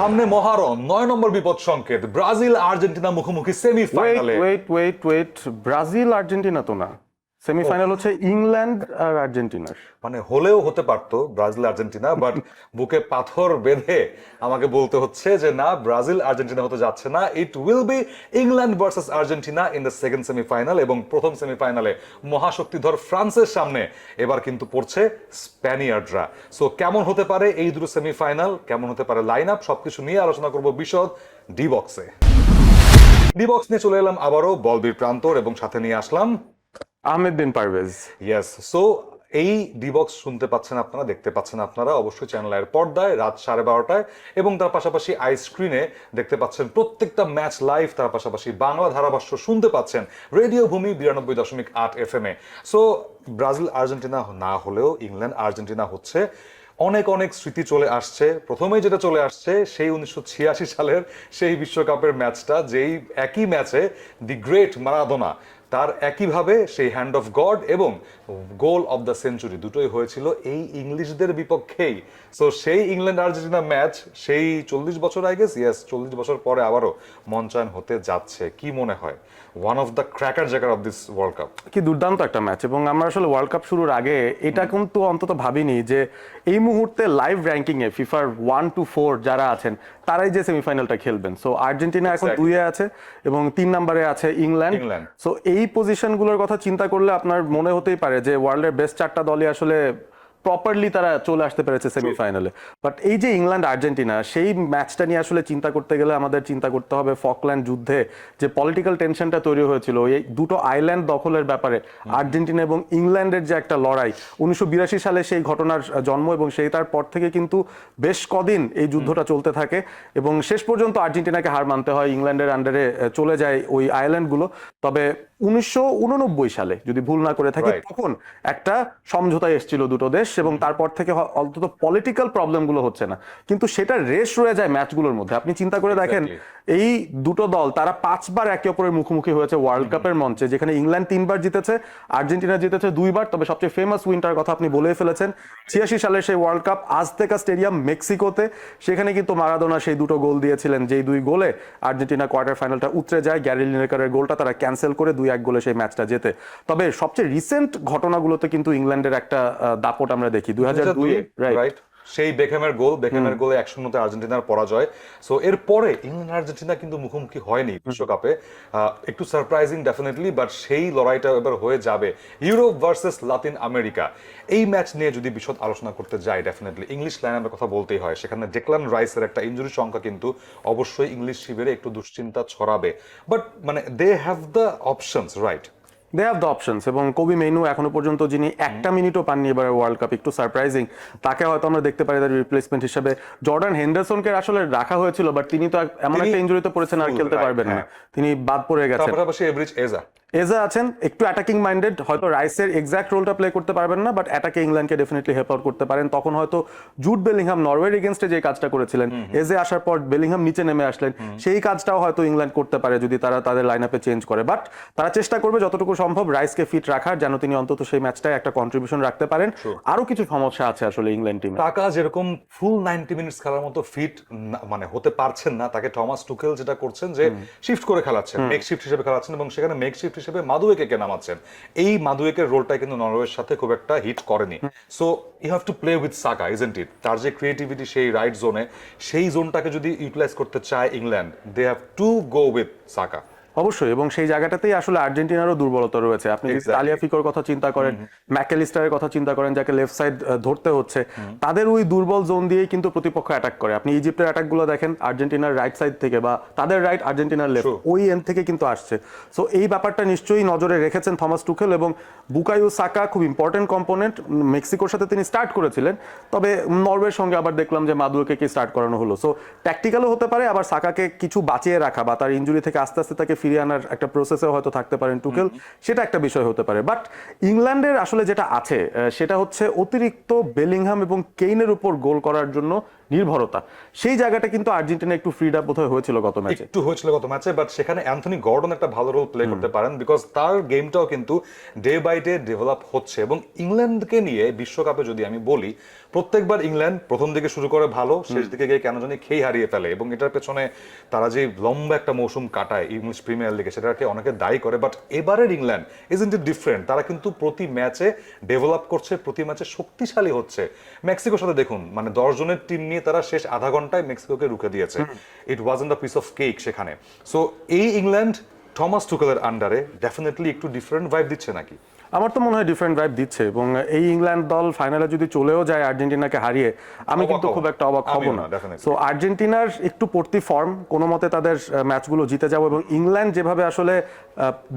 সামনে মহারণ ৯ নম্বর বিপদ সংকেত ব্রাজিল আর্জেন্টিনা মুখোমুখি সেমিফাইনালে। ওয়েট ব্রাজিল আর্জেন্টিনা তো না, সেমিফাইনাল হচ্ছে ইংল্যান্ড আর আর্জেন্টিনার। মানে হলেও হতে পারতো ব্রাজিল আর্জেন্টিনা, বাট বুকে পাথর বেঁধে আমাকে বলতে হচ্ছে যে না, ব্রাজিল আর্জেন্টিনা হতে যাচ্ছে না। It will be England versus Argentina in the second semifinal. এবং প্রথম সেমিফাইনালে মহাশক্তিধর ফ্রান্সের সামনে এবার কিন্তু পড়ছে স্প্যানিয়ার্ডরা। সো কেমন হতে পারে এই দুটো সেমিফাইনাল, কেমন হতে পারে লাইন আপ, সবকিছু নিয়ে আলোচনা করব বিশদ ডি বক্সে। ডি বক্স নিয়ে চলে এলাম আবারও বলবীর প্রান্তর এবং সাথে নিয়ে আসলাম আহমেদ বিন পারভেজ। ইয়েস, সো এই ডিবক্স শুনতে পাচ্ছেন আপনারা, দেখতে পাচ্ছেন আপনারা অবশ্যই চ্যানেলের পর্দায় রাত 12:30টায়, এবং তার পাশাপাশি আই স্ক্রিনে দেখতে পাচ্ছেন প্রত্যেকটা ম্যাচ লাইভ। তার পাশাপাশি বাংলা ধারাভাষ্য শুনতে পাচ্ছেন রেডিও ভূমি 92.8 FM এ। সো ব্রাজিল আর্জেন্টিনা না হলেও ইংল্যান্ড আর্জেন্টিনা হচ্ছে। অনেক অনেক স্মৃতি চলে আসছে। প্রথমেই যেটা চলে আসছে সেই 1986 সালের সেই বিশ্বকাপের ম্যাচটা, যেই একই ম্যাচে দি গ্রেট মারাদোনা তার একইভাবে সেই হ্যান্ড অফ গড এবং গোল অফ দ্য সেঞ্চুরি দুটোই হয়েছিল এই ইংলিশদের বিপক্ষেই। সো সেই ইংল্যান্ড আর্জেন্টিনা ম্যাচ সেই 40 বছর, আই গেস, ইয়েস 40 বছর পরে আবারও মঞ্চায়ন হতে যাচ্ছে। কি মনে হয়, ওয়ান অফ দ্য ক্র্যাকার জায়গার অফ দিস ওয়ার্ল্ড কাপ? কি দুর্দান্ত একটা ম্যাচ। এবং আমরা আসলে ওয়ার্ল্ড কাপ শুরুর আগে এটা কিন্তু অন্তত ভাবিনি যে এই মুহূর্তে লাইভ র্যাঙ্কিং এ ফিফার 1 to 4 যারা আছেন তারাই যে সেমিফাইনালটা খেলবেন। সো আর্জেন্টিনা এখন 2-এ আছে এবং 3 নম্বরে আছে ইংল্যান্ড। সো এই পজিশনগুলোর কথা চিন্তা করলে আপনার মনে হতেই পারে যে ওয়ার্ল্ডের বেস্ট 4টা দলই আসলে প্রপারলি তারা চলে আসতে পেরেছে সেমিফাইনালে। বাট এই যে ইংল্যান্ড আর্জেন্টিনা, সেই ম্যাচটা নিয়ে আসলে চিন্তা করতে গেলে আমাদের চিন্তা করতে হবে ফকল্যান্ড যুদ্ধে যে পলিটিক্যাল টেনশনটা তৈরি হয়েছিল এই দুটো আইল্যান্ড দখলের ব্যাপারে, আর্জেন্টিনা এবং ইংল্যান্ডের যে একটা লড়াই। 1982 সালে সেই ঘটনার জন্ম এবং সেই তারপর থেকে কিন্তু বেশ কদিন এই যুদ্ধটা চলতে থাকে এবং শেষ পর্যন্ত আর্জেন্টিনাকে হার মানতে হয়, ইংল্যান্ডের আন্ডারে চলে যায় ওই আইল্যান্ডগুলো। তবে 1989 সালে যদি ভুল না করে থাকি, তখন একটা সমঝোতায় এসেছিল দুটো দেশ এবং তারপর থেকে অন্তত পলিটিক্যাল প্রবলেমগুলো হচ্ছে না, কিন্তু সেটা রেশ রয়ে যায় ম্যাচগুলোর মধ্যে। আপনি চিন্তা করে দেখেন এই দুটো দল তারা 5 বার একে অপরের মুখোমুখি হয়েছে ওয়ার্ল্ড কাপের মঞ্চে, যেখানে ইংল্যান্ড 3 বার জিতেছে, আর্জেন্টিনা জিতেছে 2 বার। তবে সবচেয়ে ফেমাস উইনটার কথা আপনি বলেই ফেলেছেন, 86 সালের সেই ওয়ার্ল্ড কাপ আজতেকা স্টেডিয়াম মেক্সিকোতে। সেখানে কিন্তু মারাদোনা সেই দুটো গোল দিয়েছিলেন, যেই 2 গোলে আর্জেন্টিনা কোয়ার্টার ফাইনালটা উতরে যায়। গ্যারি লিনেকারের গোলটা তারা ক্যান্সেল করে 2-1 গোলে সেই ম্যাচটা জেতে। তবে সবচেয়ে রিসেন্ট ঘটনাগুলোতে কিন্তু ইংল্যান্ডের একটা দাপট আমরা দেখি 2002 রাইট, সেই বেকহ্যামের গোলে 1-0 আর্জেন্টিনার পরাজয়। সো এরপরে ইংল্যান্ড আর্জেন্টিনা কিন্তু মুখোমুখি হয়নি বিশ্বকাপে। একটু সারপ্রাইজিং ডেফিনেটলি, বাট সেই লড়াইটা এবার হয়ে যাবে ইউরোপ ভার্সেস লাতিন আমেরিকা। এই ম্যাচ নিয়ে যদি বিশদ আলোচনা করতে যাই, ডেফিনেটলি ইংলিশ লাইনআপের কথা বলতেই হয়। সেখানে ডেকলান রাইসের একটা ইনজুরি সংখ্যা কিন্তু অবশ্যই ইংলিশ শিবিরে একটু দুশ্চিন্তা ছড়াবে, বাট মানে they have the options, right? They have the options. এবং কবি মেনু এখনো পর্যন্ত যিনি একটা মিনিটও পাননি এবার ওয়ার্ল্ড কাপ, একটু সারপ্রাইজিং, তাকে হয়তো আমরা দেখতে পারি তার রিপ্লেসমেন্ট হিসেবে। জর্ডান হেন্ডারসনকে আসলে রাখা হয়েছিল, বাট তিনি তো এমন একটা ইনজুরিতে পড়েছেন আর খেলতে পারবেন না, তিনি বাদ পড়ে গেছেন। পাশাপাশি এভরিজ এজা আছেন একটু অ্যাটাকিং মাইন্ডেড, হয়তো রাইসের এক্সাক্ট রোলটা প্লে করতে পারবেন না, বাট অ্যাটাকে ইংল্যান্ডকে ডেফিনেটলি হেল্প আউট করতে পারেন। তখন হয়তো জুড বেলিংহাম নরওয়ের এগেনস্টে যে কাজটা করেছিলেন, এজে আসার পর বেলিংহাম নিচে নেমে আসলেন, সেই কাজটাও হয়তো ইংল্যান্ড করতে পারে যদি তারা তাদের লাইন আপে চেঞ্জ করে। বাট তারা চেষ্টা করবে যতটুকু সম্ভব রাইসকে ফিট রাখার, যেন তিনি অন্তত সেই ম্যাচটায় একটা কন্ট্রিবিউশন রাখতে পারেন। আরো কিছু সমস্যা আছে আসলে ইংল্যান্ড টিমে। টাকা যেরকম ফুল 90 মিনিটস খেলার মতো ফিট মানে হতে পারছেন না, তাকে টমাস টুকেল যেটা করছেন যে শিফট করে খেলাচ্ছেন, মেক শিফট হিসেবে খেলাচ্ছেন, এবং সেখানে মেক শিফট হিসেবে মাদুয়েকে নামাচ্ছেন। এই মাদুয়েকের রোলটা কিন্তু নরওয়ের সাথে খুব একটা হিট করেনি। So you have to play with Saka, isn't it? তার যে ক্রিয়েটিভিটি সেই রাইট জোনে, সেই জোনটাকে যদি ইউটিলাইজ করতে চায় England, they have to go with Saka. অবশ্যই, এবং সেই জায়গাটাতেই আসলে আর্জেন্টিনারও দুর্বলতা রয়েছে। আপনি তালিয়াফিকোর কথা চিন্তা করেন, ম্যাকেলিস্টারের কথা চিন্তা করেন, যাকে লেফট সাইড ধরতে হচ্ছে, তাদের ওই দুর্বল জোন দিয়েই কিন্তু প্রতিপক্ষ অ্যাটাক করে। আপনি ইজিপ্টের অ্যাটাকগুলো দেখেন, আর্জেন্টিনার রাইট সাইড থেকে বা তাদের রাইট আর্জেন্টিনার লেফট, ওই এন্ড থেকে কিন্তু আসছে। সো এই ব্যাপারটা নিশ্চয়ই নজরে রেখেছেন থমাস টুখেল। এবং বুকায়ো সাকা খুব ইম্পর্টেন্ট কম্পোনেন্ট, মেক্সিকোর সাথে তিনি স্টার্ট করেছিলেন, তবে নরওয়ের সঙ্গে আবার দেখলাম যে মাদুয়েকে কি স্টার্ট করানো হলো। সো ট্যাকটিক্যালও হতে পারে, আবার সাকাকে কিছু বাঁচিয়ে রাখা বা তার ইনজুরি থেকে আস্তে আস্তে তাকে ফিরিয়ে আনার একটা প্রসেসে হয়তো থাকতে পারেন টুকেল, সেটা একটা বিষয় হতে পারে। বাট ইংল্যান্ডের আসলে যেটা আছে সেটা হচ্ছে অতিরিক্ত বেলিংহাম এবং কেইনের উপর গোল করার জন্য নির্ভরতা। সেই জায়গাটা কিন্তু আর্জেন্টিনা একটু ফ্রিড আপ বোধহয় হয়েছিল গত ম্যাচে, বাট সেখানে অ্যান্থনি গর্ডন একটা ভালো রোল প্লে করতে পারেন, বিকজ তার গেমটাও কিন্তু ডে বাই ডে ডেভেলপ হচ্ছে। এবং ইংল্যান্ডকে নিয়ে বিশ্বকাপে যদি আমি বলি, প্রত্যেকবার ইংল্যান্ড প্রথম দিকে শুরু করে ভালো, শেষ দিকে গিয়ে কেন জানি খেই হারিয়ে ফেলে, এবং এটার পেছনে তারা যে লম্বা একটা মৌসুম কাটায় ইংলিশ প্রিমিয়ার লিগে সেটাকে অনেকে দায়ী করে। বাট এবারের ইংল্যান্ড ইজন্ট ইট ডিফারেন্ট, তারা কিন্তু প্রতি ম্যাচে ডেভেলপ করছে, প্রতি ম্যাচে শক্তিশালী হচ্ছে। মেক্সিকোর সাথে দেখুন, মানে 10 জনের টিম নিয়ে তারা শেষ আধা ঘন্টায় মেক্সিকোকে রুখে দিয়েছে। ইট wasn't a piece of cake সেখানে। সো এই ইংল্যান্ড থমাস টুকেলের আন্ডারে ডেফিনেটলি একটু ডিফারেন্ট ভাইব দিচ্ছে নাকি? আমার তো মনে হয় ডিফারেন্ট ভাইব দিচ্ছে, এবং এই ইংল্যান্ড দল ফাইনালে যদি চলেও যায় আর্জেন্টিনাকে হারিয়ে, আমি কিন্তু খুব একটা অবাক হব না। সো আর্জেন্টিনার একটু পড়তি ফর্ম, কোনো মতে তাদের ম্যাচগুলো জিতে যাবো, এবং ইংল্যান্ড যেভাবে আসলে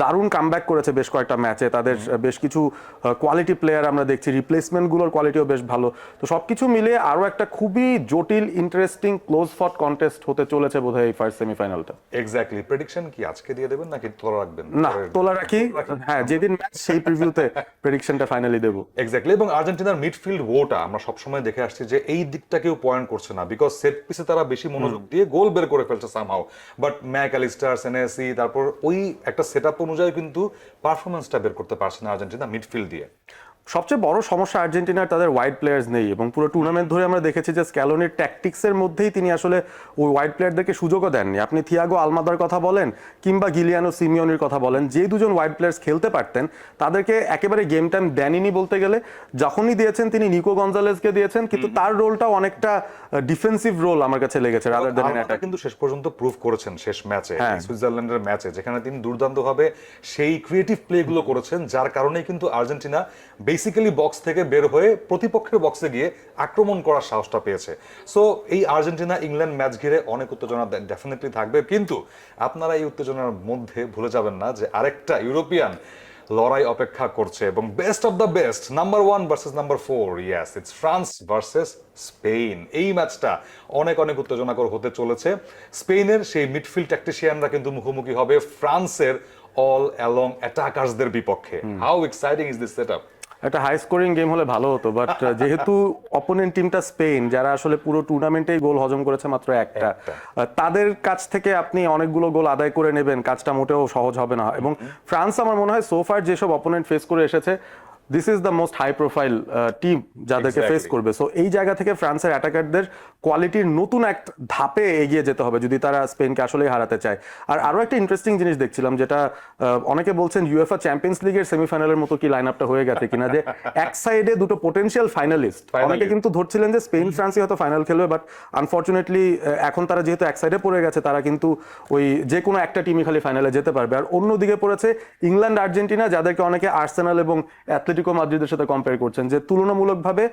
দারুণ কামব্যাক করেছে বেশ কয়েকটা ম্যাচে, তাদের বেশ কিছু কোয়ালিটি প্লেয়ার আমরা দেখছি, রিপ্লেসমেন্টগুলোর কোয়ালিটিও বেশ ভালো। তো সবকিছু মিলিয়ে আরো একটা খুবই জটিল, ইন্টারেস্টিং, ক্লোজ ফট কন্টেস্ট হতে চলেছে বোধহয় এই ফার্স্ট সেমিফাইনালটা। এক্স্যাক্টলি। প্রেডিকশন কি আজকে দিয়ে দেবেন নাকি তোলা রাখবেন? না, তোলা রাখি। হ্যাঁ, যেদিন ম্যাচ সেই প্রিভিউতে প্রেডিকশনটা ফাইনালি দেব। এক্স্যাক্টলি। এবং আর্জেন্টিনার মিডফিল্ড ওটা আমরা সবসময় দেখে আসছি যে এই দিকটা কেউ পয়েন্ট করছে না, বিকজ সেট পিসে তারা বেশি মনোযোগ দিয়ে গোল বের করে ফেলছে সামহাও। বাট ম্যাকঅ্যালিস্টার, সেনেসি, তারপর ওই একটা সেটআপ অনুযায়ী কিন্তু পারফরমেন্সটা বের করতে পারছে না আর্জেন্টিনা মিডফিল্ড দিয়ে। সবচেয়ে বড় সমস্যা আর্জেন্টিনার তাদের ওয়াইড প্লেয়ার্স নেই, এবং পুরো টুর্নামেন্ট ধরে আমরা দেখেছি যে স্ক্যালোনির ট্যাকটিক্সের মধ্যেই তিনি আসলে ওই ওয়াইড প্লেয়ারদেরকে সুযোগও দেননি। আপনি থিয়াগো আলমাদার কথা বলেন কিংবা গিলিয়ানো সিমিওনির কথা বলেন, যে দুজন ওয়াইড প্লেয়ার্স খেলতে পারতেন তাদেরকে একেবারে গেম টাইম দেনইনি বলতে গেলে। যখনই দিয়েছেন তিনি নিকো গঞ্জালেসকে দিয়েছেন, কিন্তু তার রোলটাও অনেকটা ডিফেন্সিভ রোল আমার কাছে লেগেছে রাদার দ্যান অ্যান অ্যাটাক। কিন্তু শেষ পর্যন্ত প্রুভ করেছেন শেষ ম্যাচে, সুইজারল্যান্ডের ম্যাচে, যেখানে তিনি দুর্দান্তভাবে সেই ক্রিয়েটিভ প্লেগুলো করেছেন, যার কারণেই কিন্তু আর্জেন্টিনা বেসিক্যালি বক্স থেকে বের হয়ে প্রতিপক্ষের বক্সে গিয়ে আক্রমণ করার সাহসটা পেয়েছে। সো এই আর্জেন্টিনা ইংল্যান্ড ম্যাচ ঘিরে অনেক উত্তেজনা ডেফিনেটলি থাকবে, কিন্তু আপনারা এই উত্তেজনার মধ্যে ভুলে যাবেন না যে আরেকটা ইউরোপিয়ান লড়াই অপেক্ষা করছে, এবং best of the best, number 1 versus number 4। Yes, it's France versus Spain. এই ম্যাচটা অনেক অনেক উত্তেজনাকর হতে চলেছে। স্পেনের সেই মিডফিল্ড ট্যাকটিশিয়ানরা কিন্তু মুখোমুখি হবে ফ্রান্সের অল অ্যালং অ্যাটাকার্সদের বিপক্ষে। How exciting is this setup! একটা হাই স্কোরিং গেম হলে ভালো হতো, বাট যেহেতু অপোনেন্ট টিমটা স্পেন, যারা আসলে পুরো টুর্নামেন্টেই গোল হজম করেছে মাত্র একটা, তাদের কাছ থেকে আপনি অনেকগুলো গোল আদায় করে নেবেন, কাজটা মোটেও সহজ হবে না। এবং ফ্রান্স আমার মনে হয় সোফার যেসব অপোনেন্ট ফেস করে এসেছে, this is the most high profile team যাদেরকে ফেস করবে। সো এই জায়গা থেকে ফ্রান্সের অ্যাটাকারদের কোয়ালিটির নতুন এক ধাপে এগিয়ে যেতে হবে যদি তারা স্পেনকে আসলেই হারাতে চায়। আর আরো একটা ইন্টারেস্টিং জিনিস দেখছিলাম, যেটা অনেকে বলছেন ইউএফএ চ্যাম্পিয়ন্স লিগের সেমিফাইনালের মতো কি লাইন আপটা হয়ে গেছে কিনা, যে এক সাইডে দুটো পোটেনশিয়াল ফাইনালিস্ট। অনেকে কিন্তু ধরছিলেন যে স্পেন ফ্রান্সই হয়তো ফাইনাল খেলবে, বাট আনফর্চুনেটলি এখন তারা যেহেতু এক সাইডে পড়ে গেছে, তারা কিন্তু ওই যে কোনো একটা টিমই খালি ফাইনালে যেতে পারবে। আর অন্যদিকে পড়েছে ইংল্যান্ড আর্জেন্টিনা, যাদেরকে অনেকে আর্সেনাল এবং অ্যাথলেটিকো মাদ্রিদের সাথে কম্পেয়ার করছেন, যে তুলনামূলকভাবে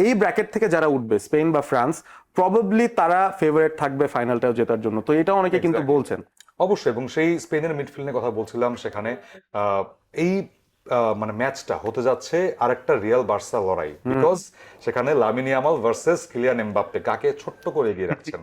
এই ব্র্যাকেট থেকে যারা উঠবে স্পেন বা ফ্রান্স, প্রবাবলি তারা ফেভারিট থাকবে ফাইনালটাও জেতার জন্য। তো এটা অনেকে কিন্তু বলছেন। অবশ্যই। এবং সেই স্পেনের মিডফিল্ডের কথা বলছিলাম, সেখানে এই মানে ম্যাচটা হতে যাচ্ছে আরেকটা রিয়াল বার্সা লড়াই, বিকজ সেখানে Lamine Yamal versus Kylian Mbappe. কাকে ছোট্ট করে এগিয়ে রাখছেন?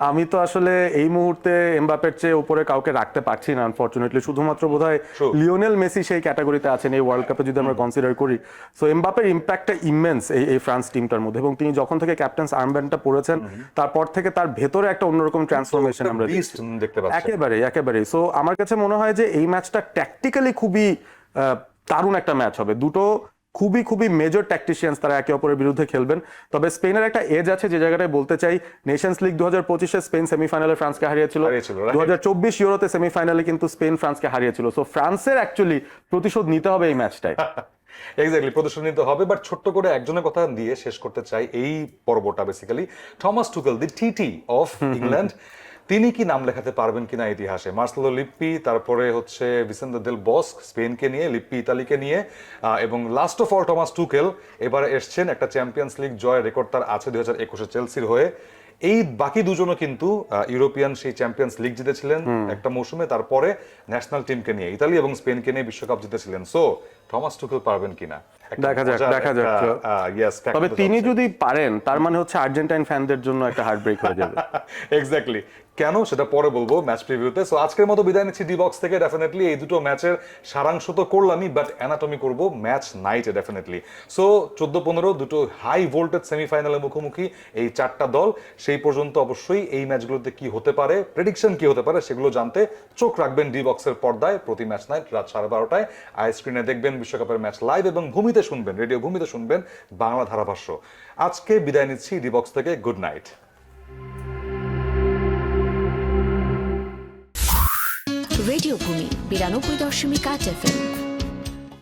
আমি তো আসলে এই মুহূর্তে এমবাপ্পের চেয়ে উপরে কাউকে রাখতে পারছি না আনফরচুনেটলি। শুধুমাত্র বোধহয় লিওনেল মেসি সেই ক্যাটাগরিতে আছেন এই ওয়ার্ল্ড কাপে যদি আমরা কনসিডার করি। সো এমবাপ্পের ইম্প্যাক্টটা ইমেন্স এই ফ্রান্স টিমটার মধ্যে, এবং তিনি যখন থেকে ক্যাপ্টেন্স আর্মব্যান্ডটা পরেছেন তারপর থেকে তার ভেতরে একটা অন্যরকম ট্রান্সফরমেশন আমরা দেখতে পাচ্ছি। একেবারেই। সো আমার কাছে মনে হয় যে এই ম্যাচটা ট্যাকটিক্যালি খুবই দারুণ একটা ম্যাচ হবে। দুটো খুবই খুবই মেজর ট্যাকটিশিয়ানস তারা একে অপরের বিরুদ্ধে খেলবেন। তবে স্পেনের একটা এজ আছে যে জায়গাটায় বলতে চাই, নেশনস লিগ 2025-এ স্পেন সেমিফাইনালে ফ্রান্সকে হারিয়েছিল, 2024 ইউরোতে সেমিফাইনালে কিন্তু স্পেন ফ্রান্সকে হারিয়েছিল। সো ফ্রান্সের অ্যাকচুয়ালি প্রতিশোধ নিতে হবে এই ম্যাচটায়। এক্স্যাক্টলি, প্রদর্শন নিতে হবে। বাট ছোট্ট করে একজনের কথা দিয়ে শেষ করতে চাই এই পর্বটা। বেসিক্যালি থমাস টুকেল, দি টিটি অফ ইংল্যান্ড, তিনি কি নাম লেখাতে পারবেন কিনা ইতিহাসে? মার্সেলো লিপ্পি, তারপরে হচ্ছে ভিসেন্তে দেল বস্ক স্পেনকে নিয়ে, লিপ্পি ইতালিকে নিয়ে, এবং লাস্ট অফ অল থমাস টুকেল এবারে এসছেন, একটা চ্যাম্পিয়ন্স লিগ জয় রেকর্ড তার আছে 2021-এ চেলসির হয়ে। এই বাকি দুজনও কিন্তু ইউরোপিয়ান সেই চ্যাম্পিয়ন্স লিগ জিতেছিলেন একটা মৌসুমে, তারপরে ন্যাশনাল টিমকে নিয়ে ইতালি এবং স্পেনকে নিয়ে বিশ্বকাপ জিতেছিলেন। সো থমাস টুকেল পারবেন কিনা দেখা যাক। তবে তিনি যদি পারেন, তার মানে হচ্ছে আর্জেন্টাইন ফ্যানদের জন্য একটা হার্ট ব্রেক হয়ে যাবে। এক্স্যাক্টলি। কেন সেটা পরে বলবো ম্যাচ প্রিভিউতে। সো আজকের মতো বিদায় নিচ্ছি ডি বক্স থেকে। ডেফিনেটলি এই দুটো ম্যাচের সারাংশ তো করলামই, বাট অ্যানাটমি করবো ম্যাচ নাইটে ডেফিনেটলি। সো 14-15 দুটো হাই ভোল্টেজ সেমিফাইনালে মুখোমুখি এই চারটা দল। সেই পর্যন্ত অবশ্যই এই ম্যাচগুলোতে কি হতে পারে, প্রেডিকশন কি হতে পারে, সেগুলো জানতে চোখ রাখবেন ডি বক্সের পর্দায় প্রতি ম্যাচ নাইট রাত 12:30টায়। আই স্ক্রিনে দেখবেন বিশ্বকাপের ম্যাচ লাইভ এবং ভূমিতে শুনবেন, রেডিও ভূমিতে শুনবেন বাংলা ধারাভাষ্য। আজকে বিদায় নিচ্ছি ডিবক্স থেকে, গুড নাইট। রেডিও ভূমি 92.8 FM।